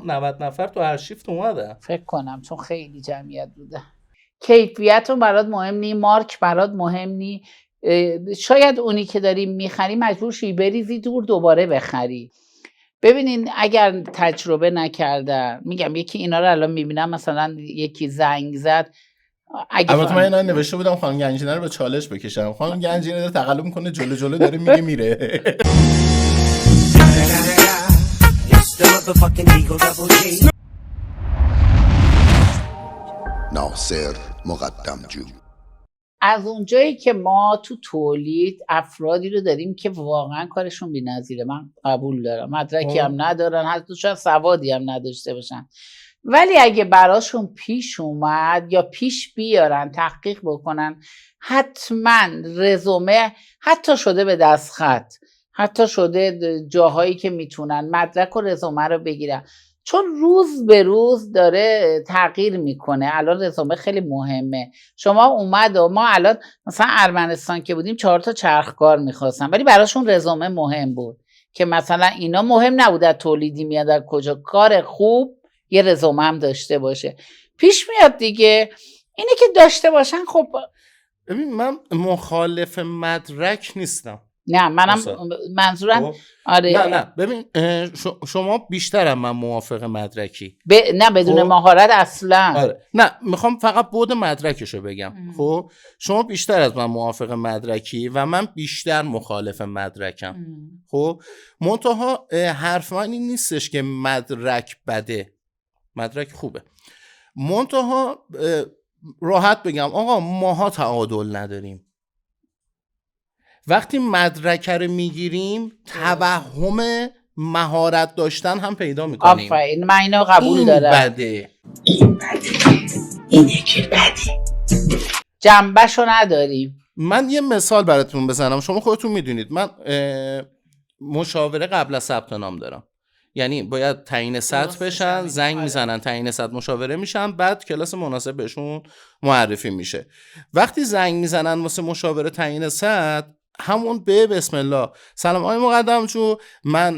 90 نفر تو هر شیفت اومدن. فکر کنم چون خیلی جمعیت بوده. کیفیت برات مهم نی، مارک برات مهم نی، شاید اونی که داری میخری مجبور شی بریزی دور دوباره بخری. ببینین اگر تجربه نکردن، میگم یکی اینا رو الان میبینم مثلا یکی زنگ زد، البته من اینا نوشته بودم خانم گنجینه رو به چالش بکشم. خانم گنجینه داره تقلب میکنه جلو جلو داره میره. ناصر مقدم جو. از اونجایی که ما تو تولید افرادی رو داریم که واقعا کارشون بی‌نظیره، من قبول دارم مدرکی هم ندارن، حتی شاید سوادی هم نداشته باشن، ولی اگه براشون پیش اومد یا پیش بیارن تحقیق بکنن، حتما رزومه حتی شده به دستخط، حتی شده جاهایی که میتونن مدرک و رزومه رو بگیرن، چون روز به روز داره تغییر میکنه. الان رزومه خیلی مهمه. شما اومد و ما الان مثلا ارمنستان که بودیم 4 تا چرخکار میخواستن، ولی براشون رزومه مهم بود که مثلا اینا مهم نبود از تولیدی میاد در کجا، کار خوب یه رزومه هم داشته باشه. پیش میاد دیگه اینه که داشته باشن. خب ببین من مخالف مدرک نیستم، نه منم منظورم آره نه ببین شما بیشتر هم من موافق مدرکی نه بدون مهارت اصلا. آره نه میخوام فقط بود مدرکشو بگم. خب شما بیشتر از من موافق مدرکی و من بیشتر مخالف مدرکم. خب منتها حرف من این نیستش که مدرک بده، مدرک خوبه. منتها راحت بگم آقا ماها تعادل نداریم. وقتی مدرک رو میگیریم توهم مهارت داشتن هم پیدا میکنیم. آفرین، من اینو قبول دارم. بده این بده، اینه که بده، جنبشو نداریم. من یه مثال براتون بزنم. شما خودتون میدونید من مشاوره قبل از ثبت نام دارم، یعنی باید تعیین سطح بشن، زنگ میزنن تعیین سطح مشاوره میشن، بعد کلاس مناسب بهشون معرفی میشه. وقتی زنگ میزنن واسه مشاوره تعیین سطح، همون به بسم الله سلام آقای مقدم جو، من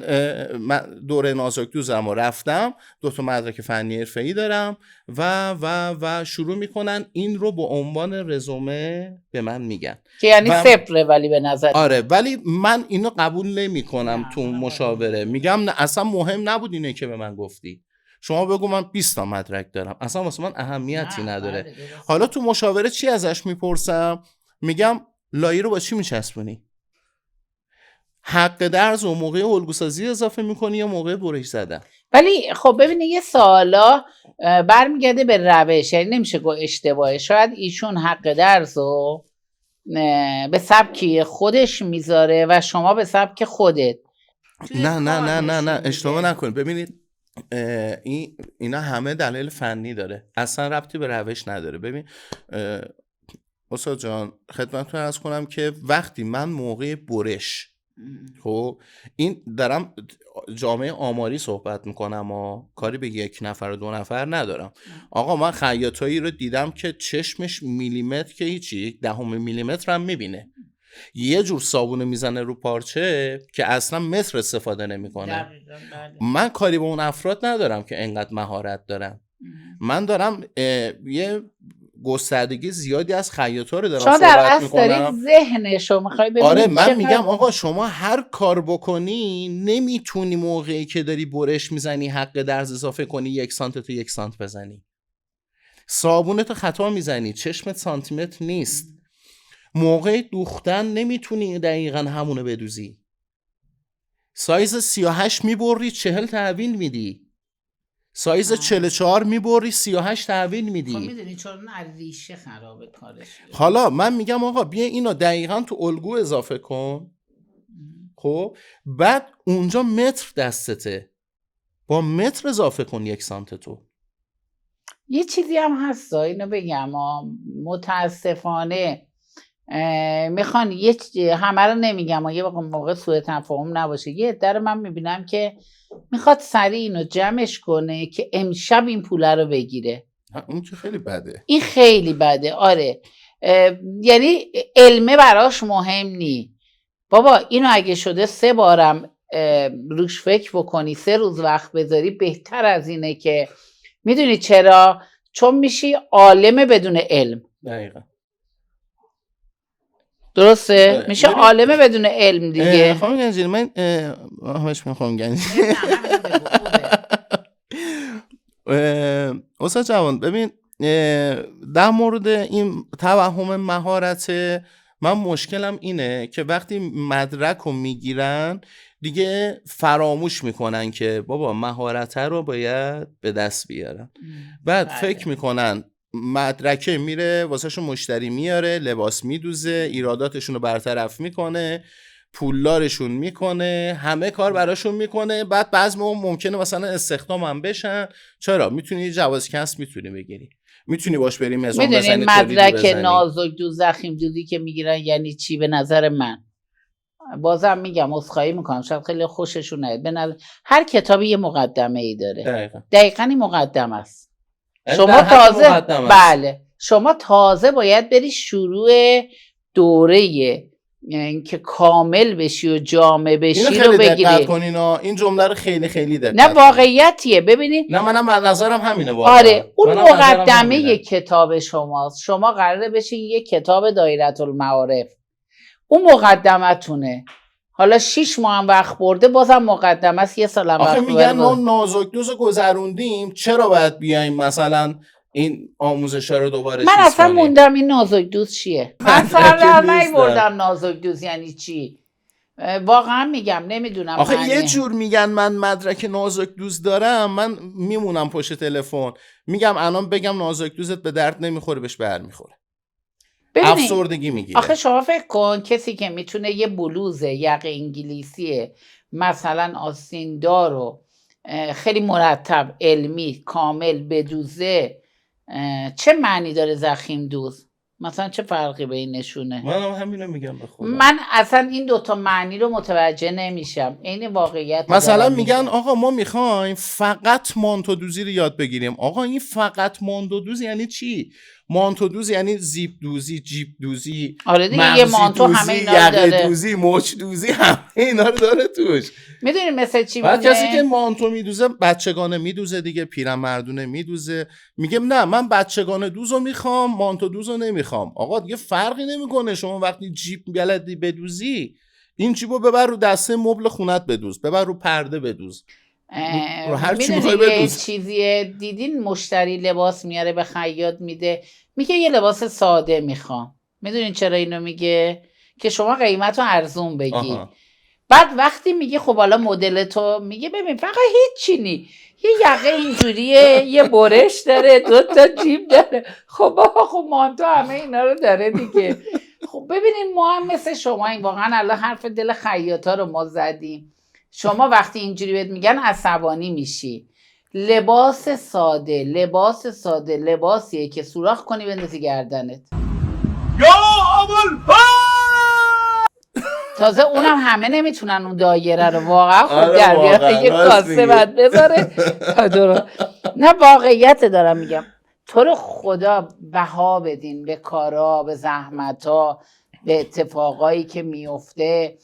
دوره نازک دوزم رفتم، 2 تا مدرک فنی حرفه‌ای دارم و شروع میکنن این رو به عنوان رزومه به من میگن که یعنی صفره. ولی به نظر آره، ولی من اینو قبول نمی کنم. تو مشاوره میگم نه اصلا مهم نبود اینه که به من گفتی، شما بگو من 20 تا مدرک دارم، اصلا واسه من اهمیتی نداره. حالا تو مشاوره چی ازش میپرسم؟ میگم لایه رو با چی میچسبونی؟ حق درس و موقع الگوسازی اضافه میکنی یا موقع برش زدن؟ ولی خب ببینید یه سوالا برمیگرده به روش، یعنی نمیشه گفت اشتباهه. شاید ایشون حق درس رو به سبکی خودش میذاره و شما به سبک خودت. نه اشتباه نکنید. ببینید اینا همه دلایل فنی داره، اصلا ربطی به روش نداره. ببین استاد جان خدمتتون عرض کنم که وقتی من موقع برش، خب این دارم جامعه آماری صحبت میکنم و کاری به 1 نفر و 2 نفر ندارم. آقا من خیاطایی رو دیدم که چشمش میلیمتر که هیچی، 10 میلیمتر هم میبینه، یه جور صابونه میزنه رو پارچه که اصلا متر استفاده نمیکنه. من کاری به اون افراد ندارم که انقدر مهارت دارن. من دارم یه گستردگی زیادی از خیاطا رو دارم صحبت میکنم. ذهنشو میخوای ببینی. آره من میگم آقا شما هر کار بکنی نمیتونی موقعی که داری برش میزنی حق درز اضافه کنی 1 سانت تا 1 سانت بزنی. صابونتو خطا میزنی، چشمت سانتیمتر نیست. موقع دوختن نمیتونی دقیقا همونو بدوزی. سایز 38 میبری 40 تحویل میدی، سایز 44 میبری 38 تحویل میدی. خب میدونی چون ریشه خرابه کارش. حالا من میگم آقا بیا اینو دقیقا تو الگو اضافه کن، خب بعد اونجا متر دستته، با متر اضافه کن 1 سانت تو. یه چیزی هم هست اینو بگم، متاسفانه میخوان همه رو نمیگم، یه موقع سوء تفاهم نباشه، یه عده رو من میبینم که میخواد سریع اینو جمعش کنه که امشب این پوله رو بگیره. اون که خیلی بده، این خیلی بده. آره یعنی علمه براش مهم نی. بابا اینو اگه شده 3 بارم روش فکر بکنی 3 روز وقت بذاری بهتر از اینه که میدونی چرا؟ چون میشی عالم بدون علم. دقیقا. درسته؟ میشه عالم بدون علم دیگه. خانم گنجی من همش میخوام گنجی استاد جوان ببین در مورد این توهم مهارت من مشکلم اینه که وقتی مدرک رو میگیرن دیگه فراموش میکنن که بابا مهارت رو باید به دست بیارن. بعد فکر میکنن مدرکه میره واسهشون مشتری میاره، لباس میدوزه، ایراداتشون رو برطرف میکنه، پولدارشون میکنه، همه کار براشون میکنه. بعد بعضی موقع ممکنه مثلا استخدام هم بشن. چرا؟ میتونی جواز کسب میتونی بگیری، میتونی باش بریم مزام بزنی، میدونی مدرک نازک دوز زخیم دوزی که میگیرن یعنی چی؟ به نظر من بازم میگم عذرخواهی میکنم شاید خیلی خوششون نیاد، هر کتابی یه مقدمه ای داره. دقیقاً این مقدمه است. شما تازه بله شما تازه باید بری شروع دوره اینکه کامل بشی و جامع بشی رو بگیری. این جمله رو خیلی خیلی دقت نه واقعیتیه. ببینید نه منم نظرم همینه واقعا. آره اون مقدمه کتاب شماست. شما قراره بشین یه کتاب دایره المعارف، اون مقدمتونه. حالا 6 ماه هم وقت برده بازم مقدمه است، یه سال هم وقت برده. میگن ما نازک دوز گذروندیم چرا باید بیایم مثلا این آموزش‌ها رو دوباره من اصلا موندم این نازک دوز چیه. من سر نمیبردم نازک دوز یعنی چی. واقعا میگم نمیدونم. آخه یه جور میگن من مدرک نازک دوز دارم، من میمونم پشت تلفن میگم الان بگم نازک دوزت به درد نمیخوره بهش برمیخوره. افسردگی میگیره. آخه شما فکر کن کسی که میتونه یه بلوز یقه انگلیسی مثلا آستیندار رو خیلی مرتب علمی کامل بدوزه، چه معنی داره زخیم دوز؟ مثلا چه فرقی بینشونه؟ من همینو میگم به خودم. من اصلا این دوتا معنی رو متوجه نمیشم. این واقعیت. مثلا میگن آقا ما میخوایم فقط مانتو دوزی رو یاد بگیریم. آقا این فقط مانتو دوز یعنی چی؟ مانتو دوز یعنی زیپ دوزی، جیب دوزی، آره دیگه، یه مانتو همه اینا رو داره. یقه دوزی، مچ دوزی، همه اینا رو داره توش. میدونی مثل چی بعد کسی که مانتو میدوزه بچگانه میدوزه دیگه، پیرمردونه میدوزه. میگه نه من بچگانه دوزو میخوام، مانتو دوزو نمیخوام. آقا دیگه فرقی نمیکنه. شما وقتی جیب بلدی بدوزی، این جیبو ببر رو دسته مبل خونت بدوز، ببر رو پرده بدوز، رو هر چی میخوای بدوز. یه چیزیه دیدین مشتری لباس میاره به خیاط میده، میگه یه لباس ساده میخوام. میدونین چرا اینو میگه؟ که شما قیمتو ارزون بگی. بعد وقتی میگه خب حالا مدل تو، میگه ببین فقط هیچی نی، یه یقه اینجوریه، یه برش داره، 2 تا جیب داره. خب بابا خب مانتو همه اینا رو داره دیگه. خب ببینین ما هم مثل شما این واقعا الان حرف دل خیاطا رو ما زدیم. شما وقتی اینجوری بهت میگن عصبانی میشی. لباس ساده، لباس ساده لباسیه که سوراخ کنی بندازی گردنت. یا ابوالفضل تازه اونم همه نمیتونن اون دایره رو واقعا خوب در بیاره. یه کاسه بعد بذاره نه واقعیت دارم میگم. تو رو خدا بها بدین به کارا، به زحمتا، به اتفاقایی که میفته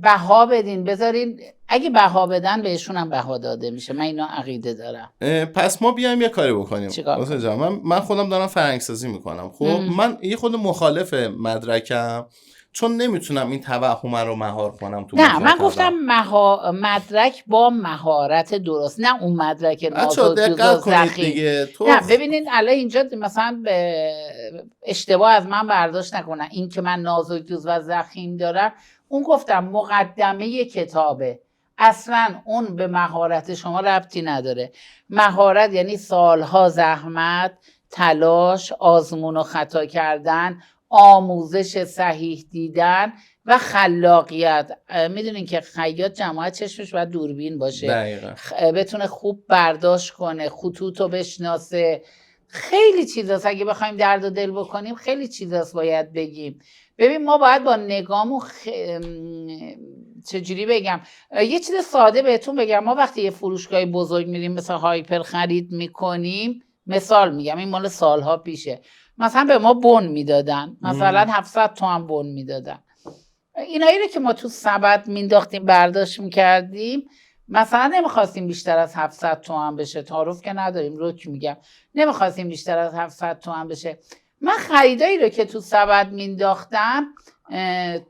بها بدین، بذارین اگه بها بدن بهشون هم بها داده میشه. من اینو عقیده دارم. پس ما بیایم یه کاری بکنیم. من خودم دارم فرهنگسازی میکنم. خب من یه خود مخالف مدرکم، چون نمیتونم این توهم رو مهار کنم تو. نه من گفتم مدرک با مهارت درست، نه اون مدرک دقت کنید دیگه. نه ببینین الان اینجا مثلا اشتباه از من برداشت نکنن. این که من نازک دوز و ضخیم دارم، اون گفتم مقدمه کتابه، اصلا اون به مهارت شما ربطی نداره. مهارت یعنی سالها زحمت، تلاش، آزمون و خطا کردن، آموزش صحیح دیدن و خلاقیت. میدونین که خیاط جماعت چشمش باید دوربین باشه، بتونه خوب برداشت کنه، خطوط رو بشناسه. خیلی چیزاست. اگه بخوایم درد و دل بکنیم خیلی چیزاست باید بگیم. ببین ما باید با نگامو چجوری بگم، یه چیز ساده بهتون بگم. ما وقتی یه فروشگاه بزرگ میریم مثل هایپر خرید میکنیم، مثال میگم این مال سالها پیشه، مثلا به ما بن میدادن، مثلا 700 تومن بن میدادن. اینایی رو که ما تو سبد مینداختیم برداشت میکردیم، مثلا نمیخواستیم بیشتر از 700 تومن بشه، تعارف که نداریم، رک میگم، نمیخواستیم بیشتر از 700 تومن بشه. من خریدایی رو که تو سبد مینداختم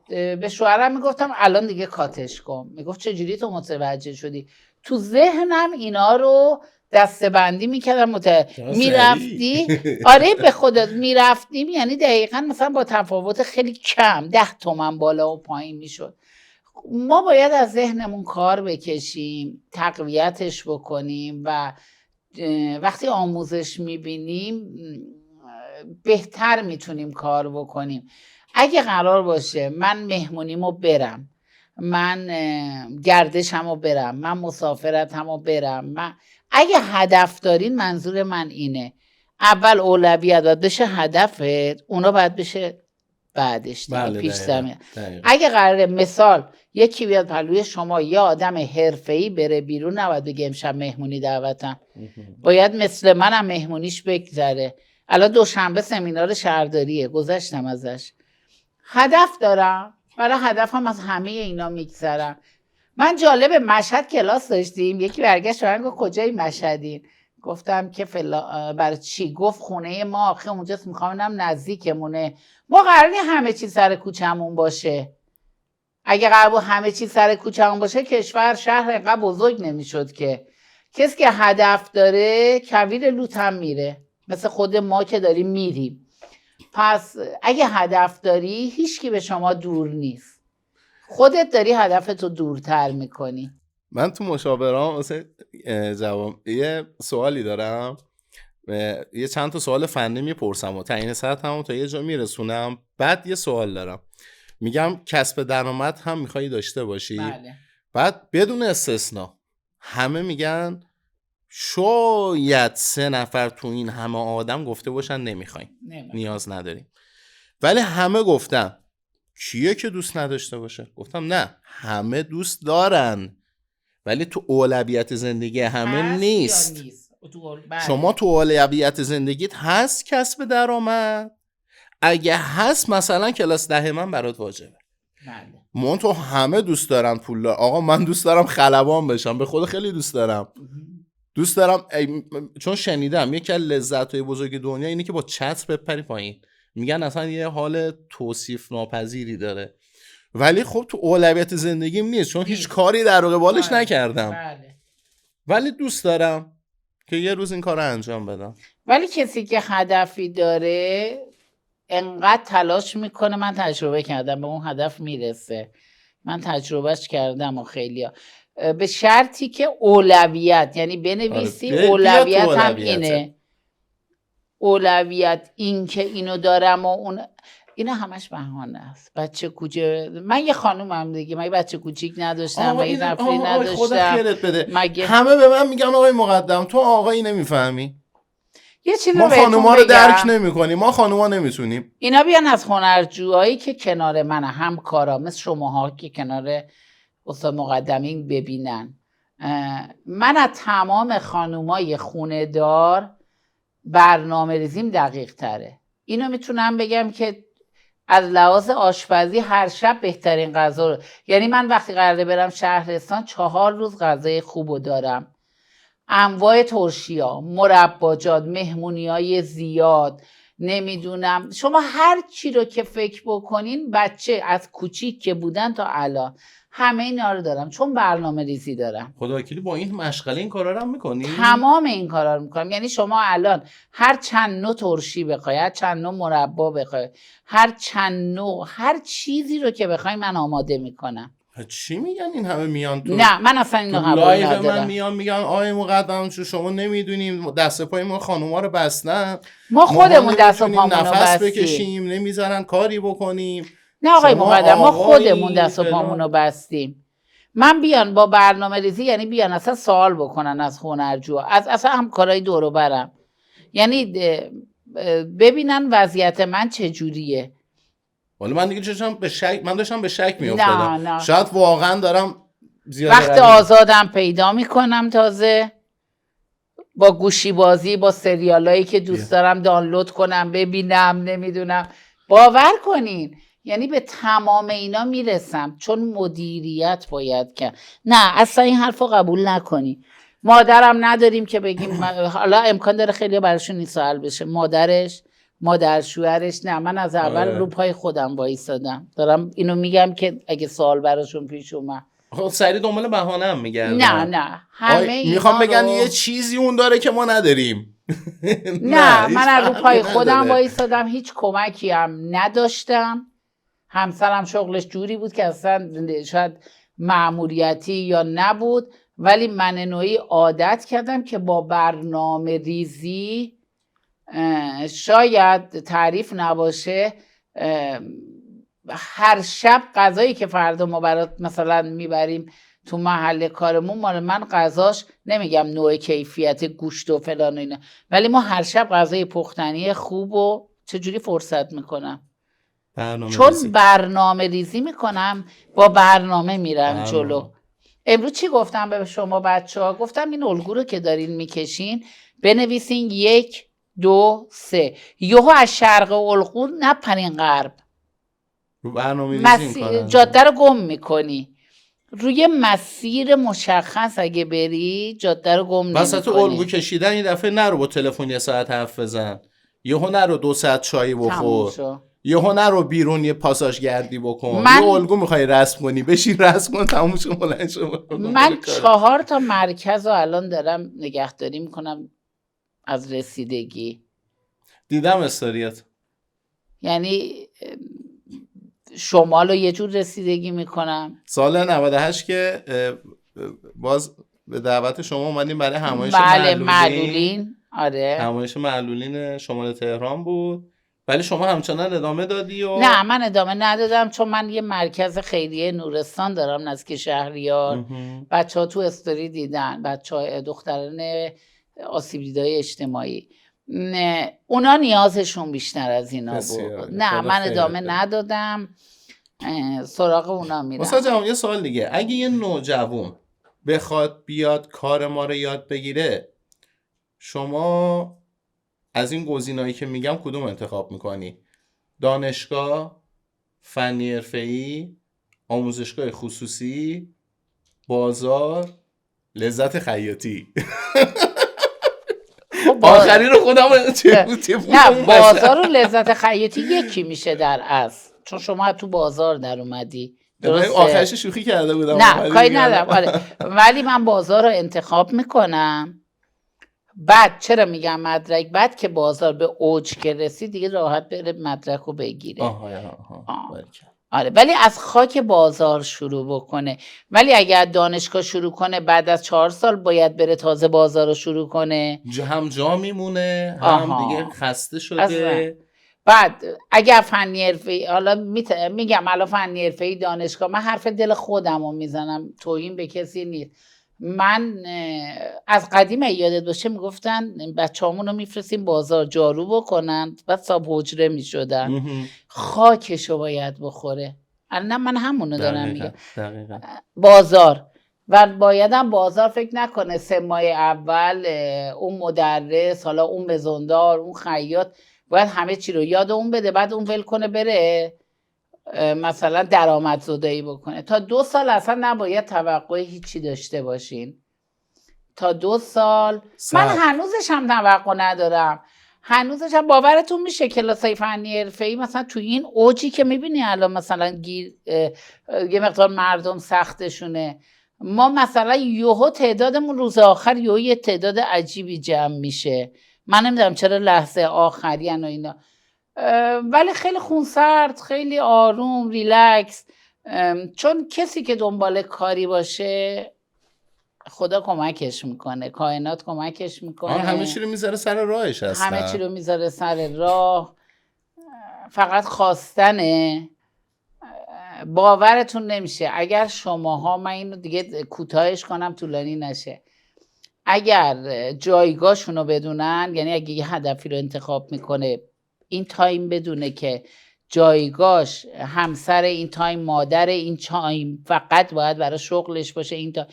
به شوهرم میگفتم الان دیگه کاتش کن. میگفت چجوری تو متوجه شدی؟ تو ذهنم اینا رو دسته‌بندی میکردم. میرفتی آره به خودت میرفتیم، یعنی دقیقا مثلا با تفاوت خیلی کم 10 تومن بالا و پایین میشد. ما باید از ذهنمون کار بکشیم، تقویتش بکنیم و وقتی آموزش میبینیم بهتر میتونیم کار بکنیم. اگه قرار باشه من مهمونیمو برم، من گردشمو برم، من مسافرتمو برم، اگه هدف دارین، منظور من اینه اول اولویت باید بشه هدفت، اونا باید بشه بعدش دیگه پیش زمینه. اگه قراره مثال یکی بیاد پلوی شما یه آدم حرفه‌ای بره بیرون، نباید بگه امشب مهمونی دعوتم، باید مثل منم مهمونیش بگذره. الان دوشنبه سمینار شهرداریه، گذشتم ازش. هدف دارم، برای هدفم از همه اینا میگذرم. من جالب مشهد کلاس داشتیم، یکی برگشت من گفت کجای مشهدین؟ گفتم که برای چی؟ گفت خونه ما آخه اونجاست، میخوام اینم نزدیکمونه. ما قراره همه چی سر کوچمون باشه. اگه قرار بود همه چی سر کوچمون باشه، کشور شهر اینقدر بزرگ نمیشد که. کسی که هدف داره کویر لوت هم میره، مثل خود ما که داریم میریم. پس اگه هدف داری هیچکی به شما دور نیست، خودت داری هدفتو دورتر میکنی. من تو مشاورام مثلا یه سوالی دارم، یه چند تا سوال فنی میپرسم و تعیین سطحمو تا یه جا میرسونم. بعد یه سوال دارم، میگم کسب درآمد هم میخوایی داشته باشی؟ بله. بعد بدون استثنا همه میگن شاید 3 نفر تو این همه آدم گفته باشن نمیخوایم، نیاز نداریم. ولی همه گفتن کیه که دوست نداشته باشه؟ گفتم نه، همه دوست دارن، ولی تو اولویت زندگی همه نیست. شما تو اولویت زندگیت هست کسب درآمد؟ اگه هست مثلا کلاس 10 من برات واجبه. من تو همه دوست دارن پول دار. آقا من دوست دارم خلبان بشم، به خود خیلی دوست دارم. دوست دارم چون شنیدم یکی از لذت‌های بزرگ دنیا اینه که با چتر بپری پایین. میگن اصلا یه حال توصیف ناپذیری داره، ولی خب تو اولویت زندگیم نیست چون هیچ کاری در قبالش نکردم. بله. ولی دوست دارم که یه روز این کار رو انجام بدم. ولی کسی که هدفی داره انقدر تلاش میکنه، من تجربه کردم، به اون هدف میرسه. من تجربهش کردم و خیلیا، به شرطی که اولویت، یعنی بنویسی اولویت هم اینه، اولویت این که اینو دارم و اون، اینا همش بهانه است. بچه کوچه، من یه خانومم دیگه، من بچه کوچیک نداشتم، من یه نفری نداشتم. همه به من میگن آقای مقدم تو آقایی نمیفهمی، یه چیزی ما خانوما رو درک نمی‌کنیم، ما خانوما نمیتونیم. اینا بیان از هنرجوهایی که کنار من، همکارا مثل شماها که کنار استاد مقدمین ببینن. من از تمام خانومای خونه دار برنامه ریزیم دقیق تره. اینو میتونم بگم که از لحاظ آشپزی هر شب بهترین غذا رو، یعنی من وقتی قراره برم شهرستان 4 روز غذای خوبو دارم، انواع ترشی‌ها، مرباجات، مهمونی‌های زیاد، نمیدونم شما هر چی رو که فکر بکنین، بچه از کوچیک که بودن تا الان همه اینا رو دارم چون برنامه ریزی دارم. خداوکیلی با این مشغله این کارا رو هم می‌کنی؟ تمام این کارا رو می‌کنم. یعنی شما الان هر چند نوع ترشی بخوای، هر چند نوع مربا بخوای، هر چند نوع هر چیزی رو که بخوای من آماده می‌کنم. چی میگن این همه میان تو؟ نه من اصلا اینو قبول ندارم. من میان میگن آقای مقدم شما نمیدونیم دست پای ما خانوما رو بستن، ما خودمون دست و پامون رو نفس بکشیم، نمیذارن کاری بکنیم. نه آقای مقدم ما خودمون دست و پامون رو بستیم. من بیان با برنامه ریزی، یعنی بیان اصلا سوال بکنن از هنرجو، از اصلا همکارای دور و برم، یعنی ببینن وضعیت من چجوریه. ولی من دیگه من داشتم به شک میافتادم. شاید واقعا دارم زیاد وقت آزادم پیدا میکنم، تازه با گوشی بازی، با سریالایی که دوست دارم دانلود کنم ببینم، نمیدونم. باور کنین یعنی به تمام اینا میرسم، چون مدیریت باید کرد. نه اصلا این حرف رو قبول نکنی. مادرم نداریم که بگیم حالا امکان داره خیلی براشون این سوال بشه، مادر شوهرش، نه من از اول رو پای خودم وایسادم. دارم اینو میگم که اگه سوال براشون پیش اومد خب سری دنبال بهانه هم میگردن. نه همه میخوام بگن یه چیزی اون داره که ما نداریم. نه من از رو پای خودم وایسادم، هیچ کمکی هم نداشتم. همسرم شغلش جوری بود که اصلا شاید مأموریتی یا نبود، ولی من نوعی عادت کردم که با برنامه ریزی، شاید تعریف نباشه، هر شب غذایی که فردا ما برات مثلا میبریم تو محل کارمون، مال من غذاش نمیگم نوع کیفیت گوشت و فلان و اینا، ولی ما هر شب غذای پختنی خوب و چجوری فرصت میکنم؟ چون برنامه ریزی میکنم، با برنامه میرم جلو. امروز چی گفتم به شما بچه‌ها؟ گفتم این الگو رو که دارین میکشین بنویسین 1 2 3، یهو از شرق الگو نپرین غرب، رو برنامه ریزی جاده رو گم میکنی. روی مسیر مشخص اگه بری جاده رو گم نمیکنی. وسط الگو کشیدن این دفعه نرو با تلفن یه ساعت حرف بزن، یهو نرو 2 ساعت چای بخور، یهو نرو بیرون یه پاساژ گردی بکن. یه الگو میخوای رسم کنی، بشین رسم کن، تموم شو بلند شو. من 4 تا مرکز رو الان دارم نگهداری میکنم از رسیدگی. دیدم استوریات. یعنی شمال رو یه جور رسیدگی میکنم. سال 98 که باز به دعوت شما اومدیم برای همایش معلولین. آره همایش معلولین شمال تهران بود، ولی شما همچنان ادامه دادی؟ نه من ادامه ندادم، چون من یه مرکز خیریه نورستان دارم نزدیک شهریار. بچه ها تو استوری دیدن، بچه ها دختران آسیب دیدهای اجتماعی، اونا نیازشون بیشتر از اینا بود. نه من ادامه ندادم، سراغ اونا میرم. استاد جان یه سوال دیگه، اگه یه نوجوان بخواد بیاد کار ما رو یاد بگیره، شما از این گزینه‌هایی که میگم کدوم انتخاب میکنی؟ دانشگاه، فنی حرفه‌ای، آموزشگاه خصوصی، بازار، لذت خیاطی؟ آخری رو خودم نه بازار و لذت خیاطی یکی میشه در اصل، چون شما تو بازار در اومدی. آخرش شوخی کرده بودم. نه کاری ندارم. آره. ولی من بازار رو انتخاب میکنم. بعد چرا میگم مدرک؟ بعد که بازار به اوج که رسید دیگه راحت بره مدرک رو بگیره. آره ولی از خاک بازار شروع بکنه. ولی اگر دانشگاه شروع کنه بعد از 4 سال باید بره تازه بازار رو شروع کنه، هم جا میمونه هم دیگه خسته شده اصلا. بعد اگر فنی حرفه‌ای، حالا میگم الان فنی حرفه‌ای دانشگاه، من حرف دل خودم رو میزنم، توهین به کسی نیست. من از قدیم یادت باشه میگفتن بچه‌هامون رو میفرستیم بازار جارو بکنن، بعد صاحب حجره میشدن. خاکشو باید بخوره. الان من همونو دارم میگم. بازار و بایدم بازار فکر نکنه 3 ماه اول اون مدرس، حالا اون مزوندار، اون خیاط باید همه چی رو یاد اون بده، بعد اون ول کنه بره مثلا درآمدزدایی بکنه. تا 2 سال اصلا نباید توقع هیچی داشته باشین. تا 2 سال من هنوزش هم توقع ندارم. هنوزش هم باورتون میشه کلاسای فنی حرفه‌ای مثلا تو این اوجی که میبینی الان مثلا یه مقدار مردم سختشونه، ما مثلا یهو تعدادمون روز آخر یهو یه تعداد عجیبی جمع میشه. من نمیدونم چرا لحظه آخری و اینا، ولی خیلی خونسرد، خیلی آروم، ریلکس. چون کسی که دنبال کاری باشه خدا کمکش میکنه، کائنات کمکش میکنه، همه چی رو میذاره سر راهش هستن، همه چی رو میذاره سر راه، فقط خواستنه. باورتون نمیشه اگر شماها، من اینو دیگه کوتاهش کنم طولانی نشه، اگر جایگاهشون رو بدونن، یعنی اگه یه هدفی رو انتخاب میکنه این تایم بدونه که جایگاهش همسر این تایم، مادر این تایم، فقط باید برای شغلش باشه، این تا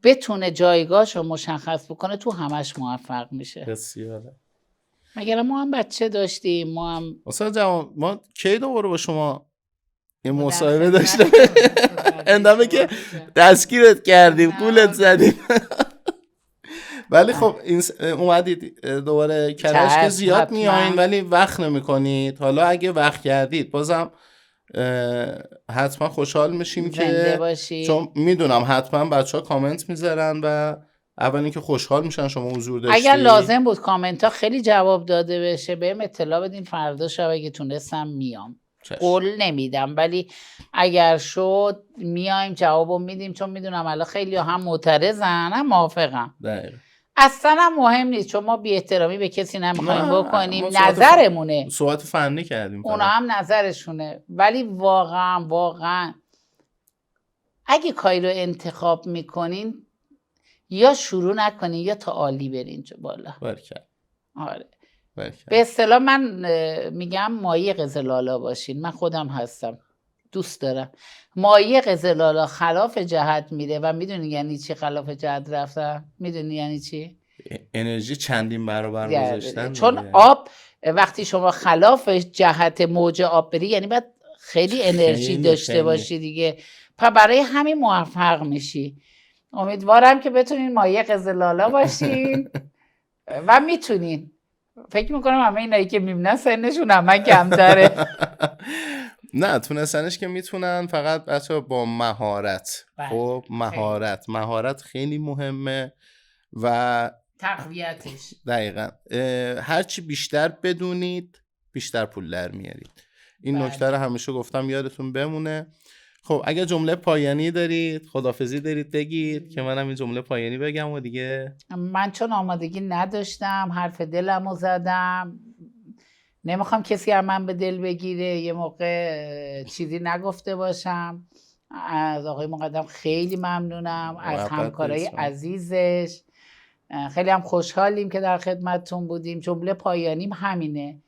بتونه جایگاهش رو مشخص بکنه تو همش موفق میشه. بسیاره. مگر ما هم بچه داشتیم، ما هم استاد جوان ما کی دوباره با شما این مصاحبه داشته اندامه که دستگیرت کردیم قولت زدیم. ولی خب این اومدید دوباره کرج که زیاد میایین ولی وقت نمیکنید. حالا اگه وقت کردید بازم حتما خوشحال میشیم که چون میدونم حتما بچه‌ها کامنت میذارن و اول اینکه خوشحال میشن شما حضور داشتید. اگر لازم بود کامنت ها خیلی جواب داده بشه بهم اطلاع بدین، فردا شب اگه تونستم میام. قول نمیدم ولی اگر شد میایم جوابو میدیم، چون میدونم الان خیلی هم معترضن هم موافقم. اصلا هم مهم نیست، چون ما بی احترامی به کسی نمیخوایم بکنیم، نظرمونه. صحبت فنی کردیم، اونا هم نظرشونه. ولی واقعا اگه کاری رو انتخاب میکنین یا شروع نکنین یا تا عالی برین بالا. آره. به اصطلاح من میگم مایه قزلالا باشین. من خودم هستم، دوست دارم. مایه قزلالا خلاف جهت میره و میدونی یعنی چی خلاف جهت رفتن؟ میدونی یعنی چی؟ انرژی چندین برابر گذاشتن. چون آب وقتی شما خلاف جهت موج آب بری یعنی باید خیلی انرژی داشته باشی دیگه. پس برای همین موفق میشی. امیدوارم که بتونین مایه قزلالا باشین و میتونین. فکر میکنم همه اینایی که میبینن سنشون همه کمتره. نه تونستنش که میتونن، فقط بچه با مهارت. خب مهارت خیلی مهمه و تقویتش. دقیقا هرچی بیشتر بدونید بیشتر پول در میارید. این نکته رو همیشه گفتم یادتون بمونه. خب اگه جمله پایانی دارید، خداحافظی دارید بگید که منم این جمله پایانی بگم و دیگه. من چون آمادگی نداشتم حرف دلمو زدم، نمیخوام کسی هم من به دل بگیره، یه موقع چیزی نگفته باشم. از آقای مقدم خیلی ممنونم، از همکارای عزیزش خیلی هم خوشحالیم که در خدمتتون بودیم. جمله پایانیم همینه،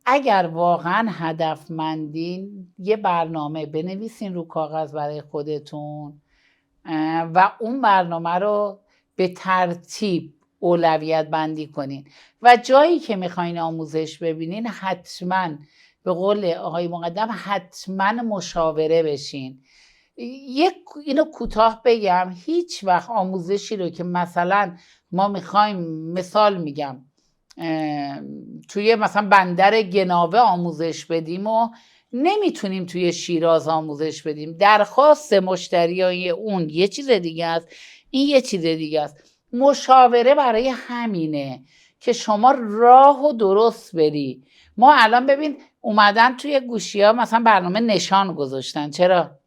اگر واقعا هدفمندین یه برنامه بنویسین رو کاغذ برای خودتون و اون برنامه رو به ترتیب اولویت بندی کنین و جایی که میخواین آموزش ببینین حتما به قول آقای مقدم حتما مشاوره بشین. اینو کوتاه بگم، هیچ وقت آموزشی رو که مثلا ما میخوایم، مثال میگم توی مثلا بندر گناوه آموزش بدیم و نمیتونیم توی شیراز آموزش بدیم. درخواست مشتریای اون یه چیز دیگه است، این یه چیز دیگه است. مشاوره برای همینه که شما راه و درست بری. ما الان ببین اومدن توی گوشی ها مثلا برنامه نشان گذاشتن، چرا؟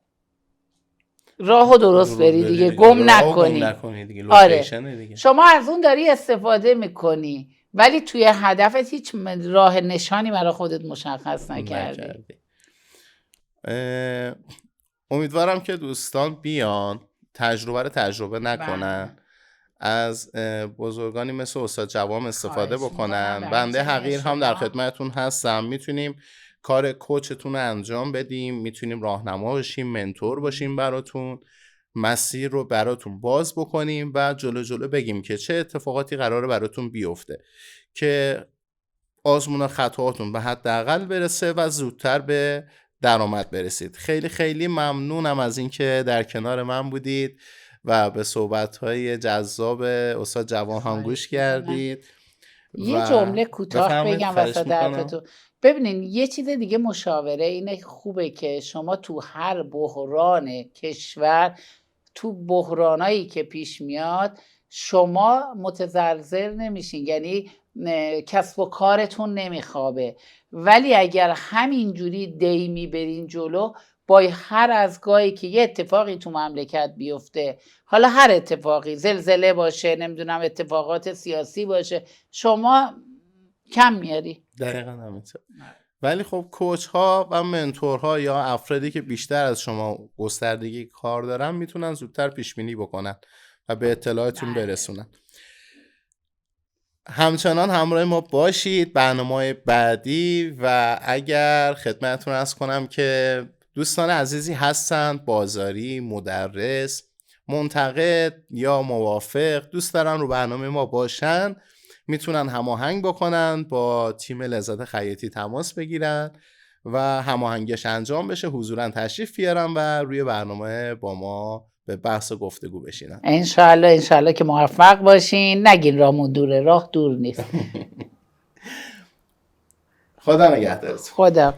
راه و درست بری دیگه، گم نکنی. آره. دیگه. شما از اون داری استفاده میکنی ولی توی هدفت هیچ راه نشانی برای خودت مشخص نکردی. امیدوارم که دوستان بیان تجربه نکنن، از بزرگانی مثل استاد جوام استفاده بکنن. بنده حقیر هم در خدمتتون هستم، میتونیم کار کوچتون رو انجام بدیم، میتونیم راهنما باشیم، منتور باشیم براتون، مسیر رو براتون باز بکنیم و جلو بگیم که چه اتفاقاتی قراره براتون بیفته که آزمون خطاهاتون به حداقل برسه و زودتر به درآمد برسید. خیلی خیلی ممنونم از اینکه در کنار من بودید و به صحبت‌های جذاب استاد جوان هم گوش کردید. یه جمله کوتاه بگم وسط حرفتون. ببینین یه چیز دیگه مشاوره اینه، خوبه که شما تو هر بحران کشور، تو بحرانایی که پیش میاد شما متزلزل نمیشین، یعنی کسب و کارتون نمیخوابه. ولی اگر همینجوری دیمی برین جلو، با هر از گاهی که یه اتفاقی تو مملکت بیفته، حالا هر اتفاقی، زلزله باشه، نمیدونم اتفاقات سیاسی باشه، شما کم میاری. دقیقاً همینطور. ولی خب کوچ ها و منتورها یا افرادی که بیشتر از شما گستردگی کار دارن میتونن زودتر پیش بینی بکنن و به اطلاعاتون برسونن. همچنان همراه ما باشید برنامه‌های بعدی. و اگر خدمتتون عرض کنم که دوستان عزیزی هستند بازاری، مدرس، منتقد یا موافق، دوست دارن رو برنامه ما باشن، میتونن هماهنگ بکنن با تیم لذت خیاطی تماس بگیرن و هماهنگیش انجام بشه، حضوراً تشریف بیارن و روی برنامه با ما به بحث و گفتگو بشینن. انشالله که موفق باشین. نگین رامون دوره، راه دور نیست. خدا نگهدارتون. خدا